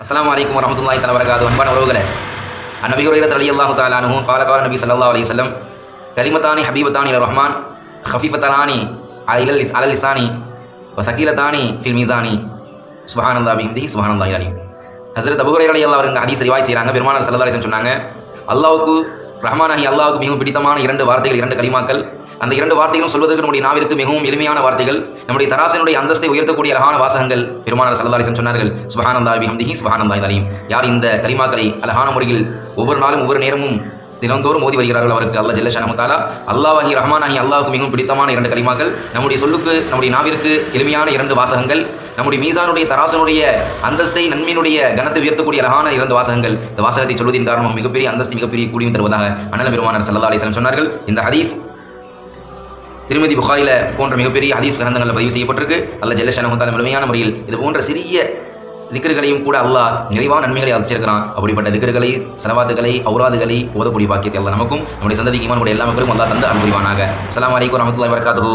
அஸ்ஸலாமு அலைக்கும் வரஹ்மத்துல்லாஹி தஆலா வபரகாத்துஹு. அன்பான உறவுகளே, அன்னபி ஹுரைரா ரலியல்லாஹு தஆலா அன்ஹு قال நபி ஸல்லல்லாஹு அலைஹி வஸல்லம் கலிமத்தானி ஹபீபத்தானி இலர் ரஹ்மான் خفيفتان على اللسان وثقيلتان في الميزان சுப்ஹானல்லாஹி வபிஹம்திஹி சுப்ஹானல்லாஹில் அலீம். ஹஸரத் அபூ ஹுரைரா ரலியல்லாஹு அன்ஹு இந்த ஹதீஸ் ரிவாயத் செய்றாங்க. பெருமானார் ஸல்லல்லாஹு அலைஹி வஸல்லம் சொன்னாங்க, அல்லாஹ்வுக்கு ரஹ்மானாகி அல்லாஹ்வுக்கு மிகவும் பிடித்தமான இரண்டு வார்த்தைகள், இரண்டு கலிமாக்கள். அந்த இரண்டு வார்த்தைகளும் சொல்வதற்கு நம்முடைய நாவிற்கு மிகவும் எளிமையான வார்த்தைகள், நம்முடைய தராசினுடைய அந்தஸ்தை உயர்த்தக்கூடிய அழகான வாசகங்கள். பெருமானார் ஸல்லல்லாஹு அலைஹி வஸல்லம் சொன்னார்கள், சுப்ஹானல்லாஹி வபிஹம்திஹி சுப்ஹானல்லாஹில் அலீம். யார் இந்த கலிமாக்களை அழகான முறையில் ஒவ்வொரு நாளும் ஒவ்வொரு நேரமும் தினந்தோறும் ஓதி வருகிறார்கள், அவருக்கு அல்லாஹ் ஜல்ல ஷஅனஹு தஆலா அல்லாஹ்வாகி ரஹ்மானாகி அல்லாஹ்வுக்கு மிகவும் பிடித்தமான இரண்டு கலிமாக்கள், நம்முடைய சொல்லுக்கு நம்முடைய நாவிற்கு எளிமையான இரண்டு வாசகங்கள், நம்முடைய மீசானுடைய தராசனுடைய அந்தஸ்தை நன்மையினுடைய கனத்தை உயர்த்தக்கூடிய அழகான இரண்டு வாசகங்கள். இந்த வாசகத்தை சொல்வதின் காரணமாக மிகப்பெரிய அந்தஸ்து, மிகப்பெரிய கூலியும் தருவதாக அண்ணல் பெருமானார் ஸல்லல்லாஹு அலைஹி வஸல்லம் சொன்னார்கள். இந்த ஹதீஸ் திருமதி புகாரில போன்ற மிகப்பெரிய ஹதீஸ் கிரந்தங்களில் பதிவு செய்யப்பட்டிருக்கு. அல்லாஹ் ஜல்ல ஷஅனஹு தஆலா முழுமையான முறையில் இது போன்ற சிறிய திக்ருகளையும் கூட அல்லாஹ் நிறைவான நன்மைகளை அளிச்சிருக்கிறான். அப்படிப்பட்ட திக்ருகளை, ஸலவாத்துகளை, ஔராதுகளை ஓதக்கூடிய பாக்கியத்தை அல்லாஹ் நமக்கும் நம்முடைய சந்ததிக்கு ஈமானுடைய எல்லா மக்களும் அல்லாஹ் தந்து அனுபவிவானாக. அஸ்ஸலாமு அலைக்கும் வரஹ்மத்துல்லாஹி வபரகாத்துஹு.